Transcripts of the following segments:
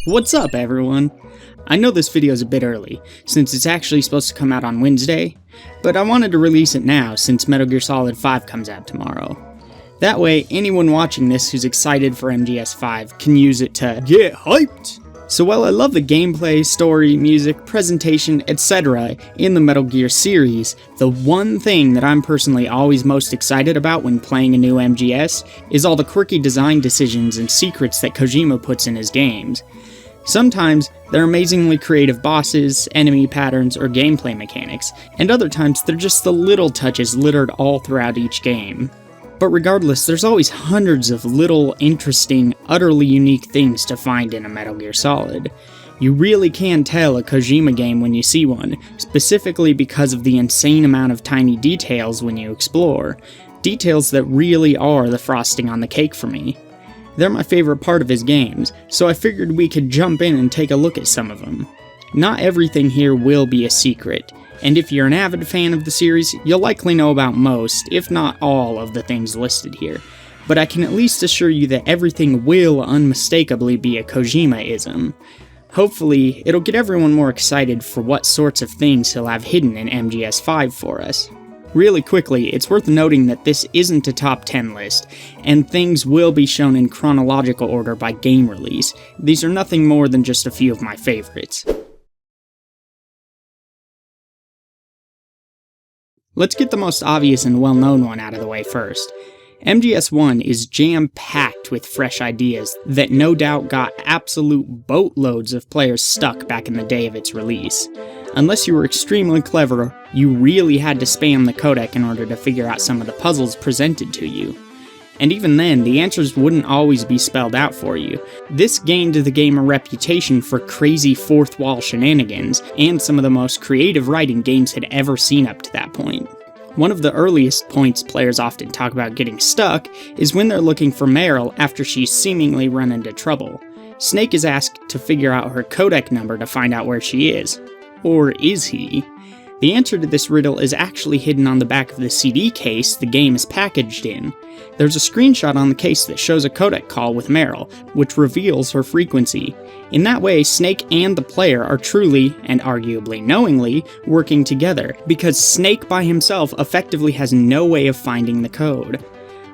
What's up, everyone? I know this video is a bit early, since it's actually supposed to come out on Wednesday, but I wanted to release it now since Metal Gear Solid 5 comes out tomorrow. That way, anyone watching this who's excited for MGS5 can use it to get hyped! So while I love the gameplay, story, music, presentation, etc. in the Metal Gear series, the one thing that I'm personally always most excited about when playing a new MGS is all the quirky design decisions and secrets that Kojima puts in his games. Sometimes they're amazingly creative bosses, enemy patterns, or gameplay mechanics, and other times they're just the little touches littered all throughout each game. But regardless, there's always hundreds of little, interesting, utterly unique things to find in a Metal Gear Solid. You really can tell a Kojima game when you see one, specifically because of the insane amount of tiny details when you explore. Details that really are the frosting on the cake for me. They're my favorite part of his games, so I figured we could jump in and take a look at some of them. Not everything here will be a secret, and if you're an avid fan of the series, you'll likely know about most, if not all, of the things listed here. But I can at least assure you that everything will unmistakably be a Kojima-ism. Hopefully, it'll get everyone more excited for what sorts of things he'll have hidden in MGS5 for us. Really quickly, it's worth noting that this isn't a top 10 list, and things will be shown in chronological order by game release. These are nothing more than just a few of my favorites. Let's get the most obvious and well-known one out of the way first. MGS1 is jam-packed with fresh ideas that no doubt got absolute boatloads of players stuck back in the day of its release. Unless you were extremely clever, you really had to spam the codec in order to figure out some of the puzzles presented to you. And even then, the answers wouldn't always be spelled out for you. This gained the game a reputation for crazy fourth-wall shenanigans, and some of the most creative writing games had ever seen up to that point. One of the earliest points players often talk about getting stuck is when they're looking for Meryl after she's seemingly run into trouble. Snake is asked to figure out her codec number to find out where she is. Or is he? The answer to this riddle is actually hidden on the back of the CD case the game is packaged in. There's a screenshot on the case that shows a codec call with Meryl, which reveals her frequency. In that way, Snake and the player are truly, and arguably knowingly, working together, because Snake by himself effectively has no way of finding the code.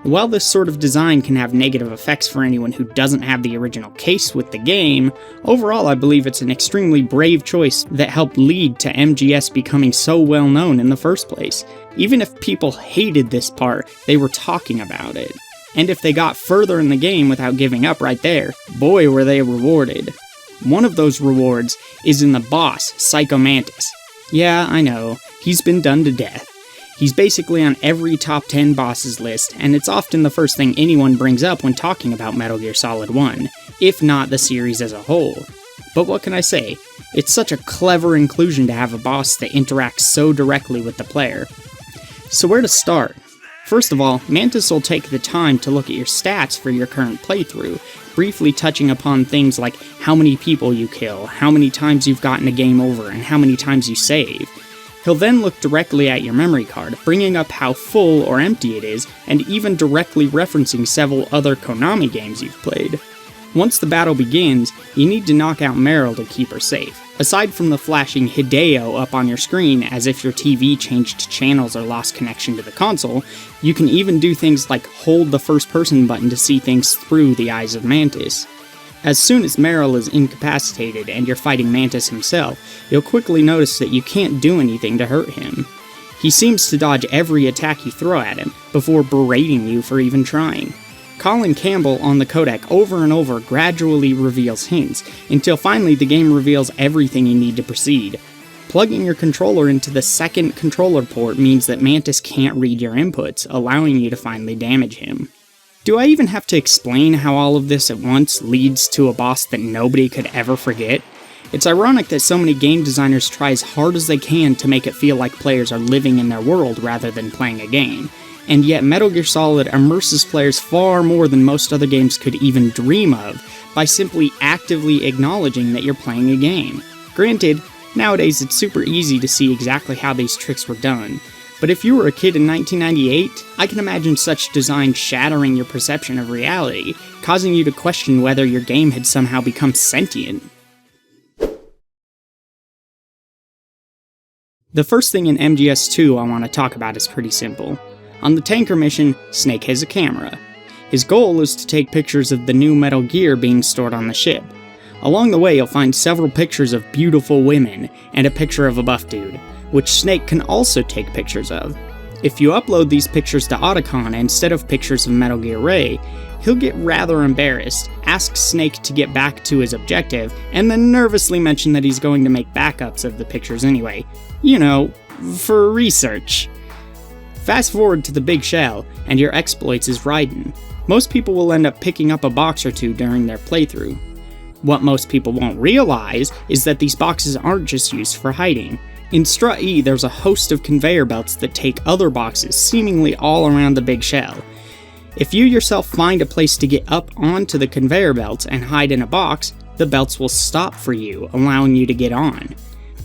While this sort of design can have negative effects for anyone who doesn't have the original case with the game, overall I believe it's an extremely brave choice that helped lead to MGS becoming so well known in the first place. Even if people hated this part, they were talking about it. And if they got further in the game without giving up right there, boy were they rewarded. One of those rewards is in the boss, Psycho Mantis. Yeah, I know, he's been done to death. He's basically on every top 10 bosses list, and it's often the first thing anyone brings up when talking about Metal Gear Solid 1, if not the series as a whole. But what can I say? It's such a clever inclusion to have a boss that interacts so directly with the player. So where to start? First of all, Mantis will take the time to look at your stats for your current playthrough, briefly touching upon things like how many people you kill, how many times you've gotten a game over, and how many times you save. He'll then look directly at your memory card, bringing up how full or empty it is, and even directly referencing several other Konami games you've played. Once the battle begins, you need to knock out Meryl to keep her safe. Aside from the flashing Hideo up on your screen as if your TV changed channels or lost connection to the console, you can even do things like hold the first person button to see things through the eyes of Mantis. As soon as Meryl is incapacitated and you're fighting Mantis himself, you'll quickly notice that you can't do anything to hurt him. He seems to dodge every attack you throw at him, before berating you for even trying. Colin Campbell on the codec over and over gradually reveals hints, until finally the game reveals everything you need to proceed. Plugging your controller into the second controller port means that Mantis can't read your inputs, allowing you to finally damage him. Do I even have to explain how all of this at once leads to a boss that nobody could ever forget? It's ironic that so many game designers try as hard as they can to make it feel like players are living in their world rather than playing a game, and yet Metal Gear Solid immerses players far more than most other games could even dream of, by simply actively acknowledging that you're playing a game. Granted, nowadays it's super easy to see exactly how these tricks were done, But if you were a kid in 1998, I can imagine such design shattering your perception of reality, causing you to question whether your game had somehow become sentient. The first thing in MGS2 I want to talk about is pretty simple. On the tanker mission, Snake has a camera. His goal is to take pictures of the new Metal Gear being stored on the ship. Along the way, you'll find several pictures of beautiful women, and a picture of a buff dude, which Snake can also take pictures of. If you upload these pictures to Otacon instead of pictures of Metal Gear Ray, he'll get rather embarrassed, ask Snake to get back to his objective, and then nervously mention that he's going to make backups of the pictures anyway. You know, for research. Fast forward to the big shell, and your exploits is Raiden. Most people will end up picking up a box or two during their playthrough. What most people won't realize is that these boxes aren't just used for hiding. In Strut E, there's a host of conveyor belts that take other boxes seemingly all around the big shell. If you yourself find a place to get up onto the conveyor belts and hide in a box, the belts will stop for you, allowing you to get on.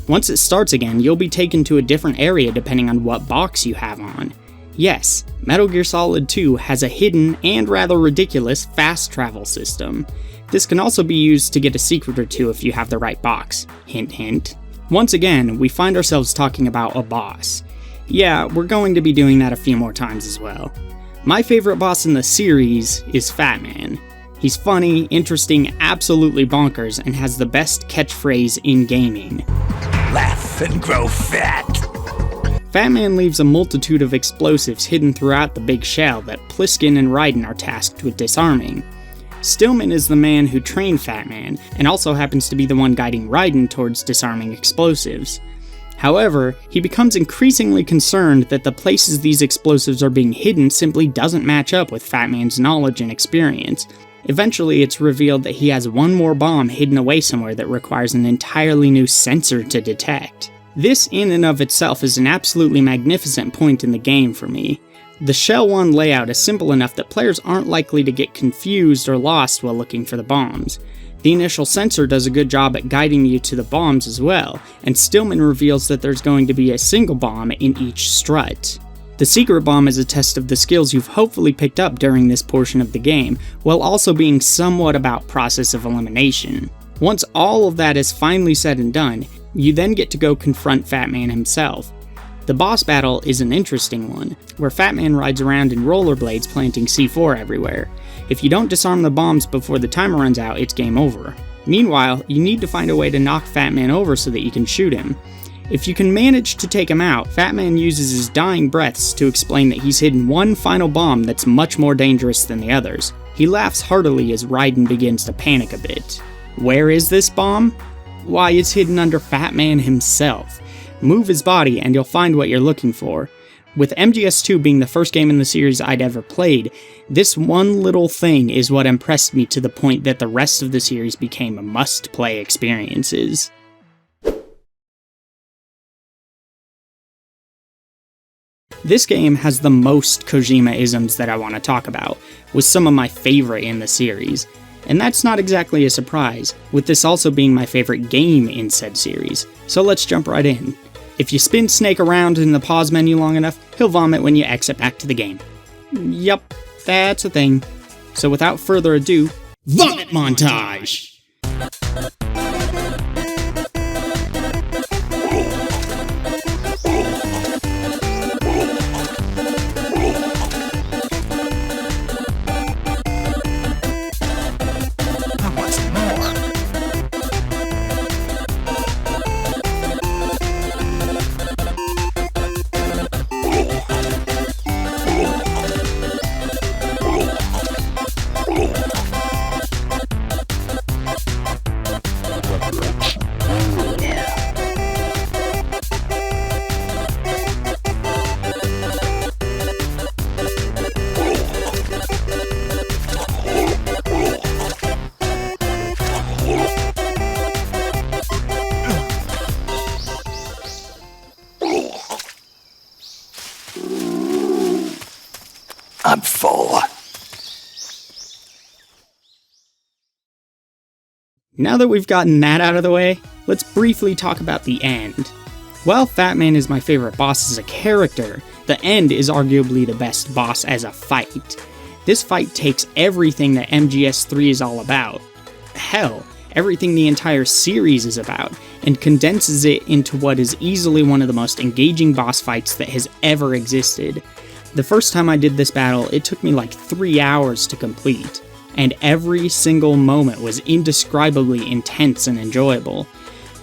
Once it starts again, you'll be taken to a different area depending on what box you have on. Yes, Metal Gear Solid 2 has a hidden and rather ridiculous fast travel system. This can also be used to get a secret or two if you have the right box. Hint hint. Once again, we find ourselves talking about a boss. Yeah, we're going to be doing that a few more times as well. My favorite boss in the series is Fat Man. He's funny, interesting, absolutely bonkers, and has the best catchphrase in gaming. Laugh and grow fat! Fat Man leaves a multitude of explosives hidden throughout the big shell that Pliskin and Raiden are tasked with disarming. Stillman is the man who trained Fat Man, and also happens to be the one guiding Raiden towards disarming explosives. However, he becomes increasingly concerned that the places these explosives are being hidden simply doesn't match up with Fat Man's knowledge and experience. Eventually, it's revealed that he has one more bomb hidden away somewhere that requires an entirely new sensor to detect. This in and of itself is an absolutely magnificent point in the game for me. The Shell 1 layout is simple enough that players aren't likely to get confused or lost while looking for the bombs. The initial sensor does a good job at guiding you to the bombs as well, and Stillman reveals that there's going to be a single bomb in each strut. The secret bomb is a test of the skills you've hopefully picked up during this portion of the game, while also being somewhat about process of elimination. Once all of that is finally said and done, you then get to go confront Fat Man himself. The boss battle is an interesting one, where Fat Man rides around in rollerblades planting C4 everywhere. If you don't disarm the bombs before the timer runs out, it's game over. Meanwhile, you need to find a way to knock Fat Man over so that you can shoot him. If you can manage to take him out, Fat Man uses his dying breaths to explain that he's hidden one final bomb that's much more dangerous than the others. He laughs heartily as Raiden begins to panic a bit. Where is this bomb? Why, it's hidden under Fat Man himself. Move his body and you'll find what you're looking for. With MGS2 being the first game in the series I'd ever played, this one little thing is what impressed me to the point that the rest of the series became must-play experiences. This game has the most Kojima-isms that I want to talk about, with some of my favorite in the series. And that's not exactly a surprise, with this also being my favorite game in said series. So let's jump right in. If you spin Snake around in the pause menu long enough, he'll vomit when you exit back to the game. Yup, that's a thing. So without further ado, vomit montage! I'm full. Now that we've gotten that out of the way, let's briefly talk about the end. While Fat Man is my favorite boss as a character, the end is arguably the best boss as a fight. This fight takes everything that MGS3 is all about, hell, everything the entire series is about, and condenses it into what is easily one of the most engaging boss fights that has ever existed. The first time I did this battle, it took me like 3 hours to complete, and every single moment was indescribably intense and enjoyable.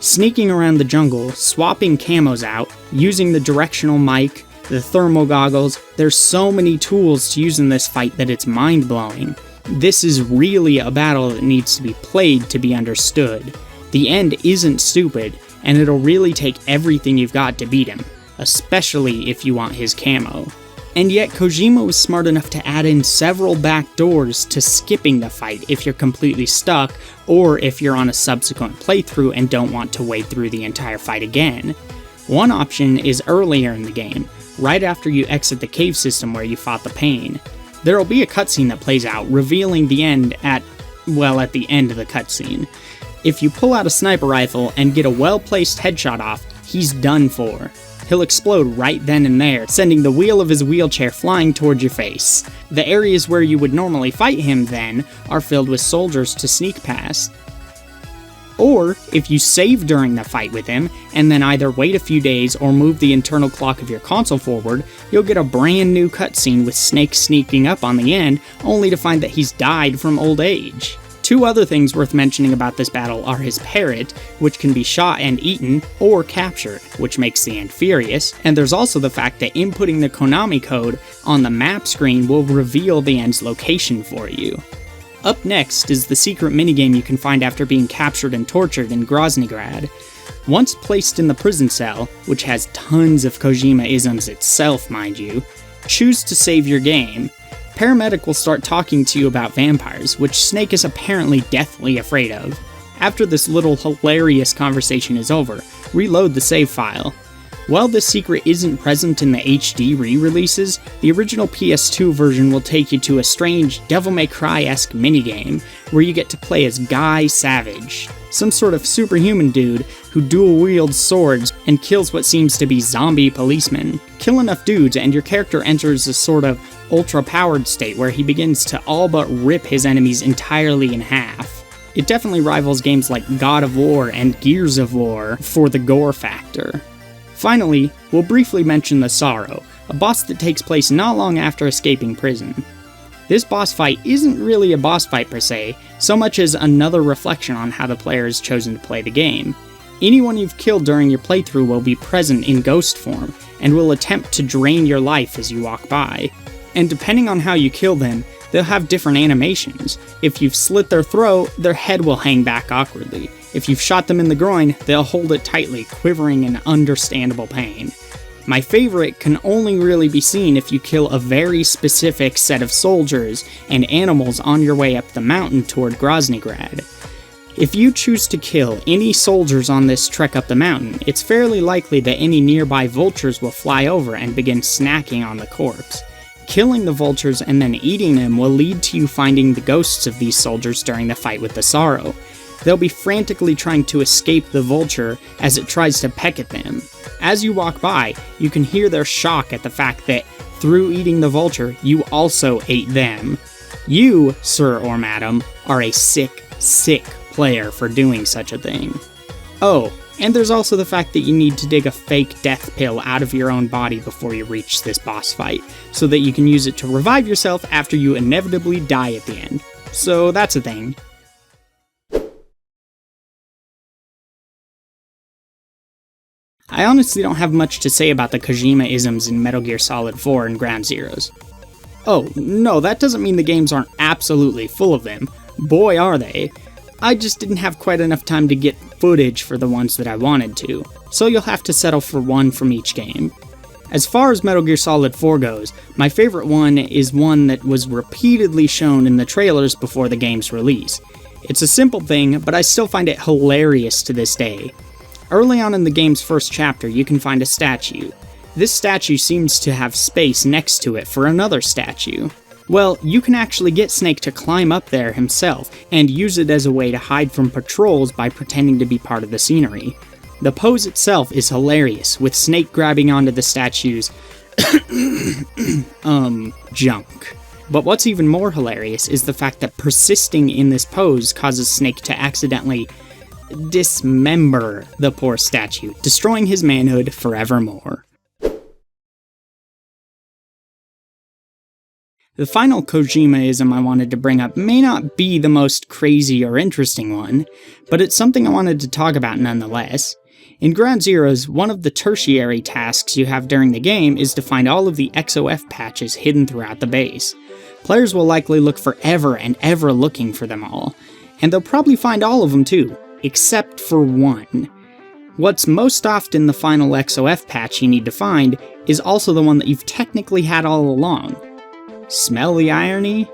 Sneaking around the jungle, swapping camos out, using the directional mic, the thermal goggles, there's so many tools to use in this fight that it's mind-blowing. This is really a battle that needs to be played to be understood. The end isn't stupid, and it'll really take everything you've got to beat him, especially if you want his camo. And yet Kojima was smart enough to add in several back doors to skipping the fight if you're completely stuck, or if you're on a subsequent playthrough and don't want to wade through the entire fight again. One option is earlier in the game, right after you exit the cave system where you fought the pain. There'll be a cutscene that plays out, revealing the end at the end of the cutscene. If you pull out a sniper rifle and get a well-placed headshot off, he's done for. He'll explode right then and there, sending the wheel of his wheelchair flying towards your face. The areas where you would normally fight him, then, are filled with soldiers to sneak past. Or, if you save during the fight with him, and then either wait a few days or move the internal clock of your console forward, you'll get a brand new cutscene with Snake sneaking up on the end, only to find that he's died from old age. Two other things worth mentioning about this battle are his parrot, which can be shot and eaten, or captured, which makes the end furious, and there's also the fact that inputting the Konami code on the map screen will reveal the end's location for you. Up next is the secret minigame you can find after being captured and tortured in Groznygrad. Once placed in the prison cell, which has tons of Kojima-isms itself, mind you, choose to save your game. Paramedic will start talking to you about vampires, which Snake is apparently deathly afraid of. After this little hilarious conversation is over, reload the save file. While this secret isn't present in the HD re-releases, the original PS2 version will take you to a strange Devil May Cry-esque minigame, where you get to play as Guy Savage, some sort of superhuman dude who dual-wields swords and kills what seems to be zombie policemen. Kill enough dudes and your character enters a sort of ultra-powered state where he begins to all but rip his enemies entirely in half. It definitely rivals games like God of War and Gears of War for the gore factor. Finally, we'll briefly mention the Sorrow, a boss that takes place not long after escaping prison. This boss fight isn't really a boss fight per se, so much as another reflection on how the player has chosen to play the game. Anyone you've killed during your playthrough will be present in ghost form, and will attempt to drain your life as you walk by. And depending on how you kill them, they'll have different animations. If you've slit their throat, their head will hang back awkwardly. If you've shot them in the groin, they'll hold it tightly, quivering in understandable pain. My favorite can only really be seen if you kill a very specific set of soldiers and animals on your way up the mountain toward Groznygrad. If you choose to kill any soldiers on this trek up the mountain, it's fairly likely that any nearby vultures will fly over and begin snacking on the corpse. Killing the vultures and then eating them will lead to you finding the ghosts of these soldiers during the fight with the Sorrow. They'll be frantically trying to escape the vulture as it tries to peck at them. As you walk by, you can hear their shock at the fact that, through eating the vulture, you also ate them. You, sir or madam, are a sick, sick player for doing such a thing. Oh, and there's also the fact that you need to dig a fake death pill out of your own body before you reach this boss fight, so that you can use it to revive yourself after you inevitably die at the end. So that's a thing. I honestly don't have much to say about the Kojima-isms in Metal Gear Solid 4 and Ground Zeroes. Oh, no, that doesn't mean the games aren't absolutely full of them. Boy, are they. I just didn't have quite enough time to get footage for the ones that I wanted to, so you'll have to settle for one from each game. As far as Metal Gear Solid 4 goes, my favorite one is one that was repeatedly shown in the trailers before the game's release. It's a simple thing, but I still find it hilarious to this day. Early on in the game's first chapter, you can find a statue. This statue seems to have space next to it for another statue. Well, you can actually get Snake to climb up there himself, and use it as a way to hide from patrols by pretending to be part of the scenery. The pose itself is hilarious, with Snake grabbing onto the statue's junk. But what's even more hilarious is the fact that persisting in this pose causes Snake to accidentally dismember the poor statue, destroying his manhood forevermore. The final Kojima-ism I wanted to bring up may not be the most crazy or interesting one, but it's something I wanted to talk about nonetheless. In Ground Zeroes, one of the tertiary tasks you have during the game is to find all of the XOF patches hidden throughout the base. Players will likely look forever and ever looking for them all, and they'll probably find all of them too, except for one. What's most often the final XOF patch you need to find is also the one that you've technically had all along. Smell the irony?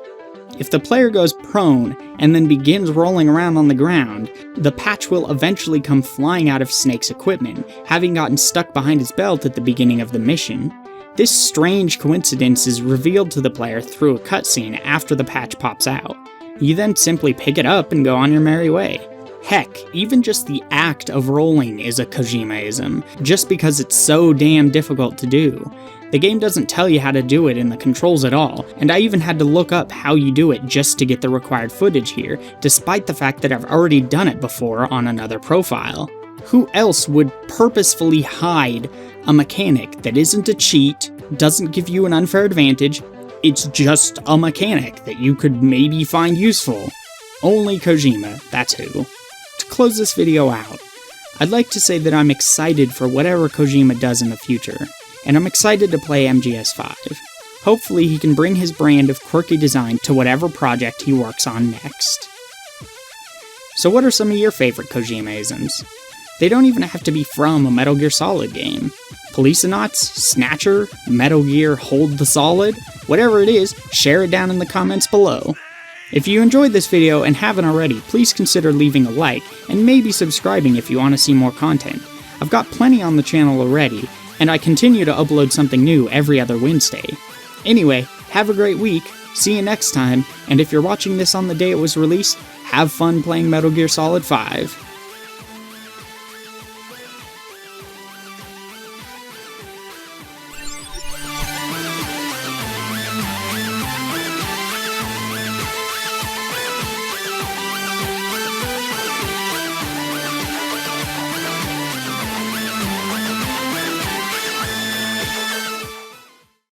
If the player goes prone and then begins rolling around on the ground, the patch will eventually come flying out of Snake's equipment, having gotten stuck behind his belt at the beginning of the mission. This strange coincidence is revealed to the player through a cutscene after the patch pops out. You then simply pick it up and go on your merry way. Heck, even just the act of rolling is a Kojima-ism, just because it's so damn difficult to do. The game doesn't tell you how to do it in the controls at all, and I even had to look up how you do it just to get the required footage here, despite the fact that I've already done it before on another profile. Who else would purposefully hide a mechanic that isn't a cheat, doesn't give you an unfair advantage, it's just a mechanic that you could maybe find useful? Only Kojima, that's who. To close this video out, I'd like to say that I'm excited for whatever Kojima does in the future, and I'm excited to play MGS5. Hopefully he can bring his brand of quirky design to whatever project he works on next. So what are some of your favorite Kojima-isms? They don't even have to be from a Metal Gear Solid game. Policenauts, Snatcher, Metal Gear Hold the Solid, whatever it is, share it down in the comments below. If you enjoyed this video and haven't already, please consider leaving a like, and maybe subscribing if you want to see more content. I've got plenty on the channel already, and I continue to upload something new every other Wednesday. Anyway, have a great week, see you next time, and if you're watching this on the day it was released, have fun playing Metal Gear Solid 5.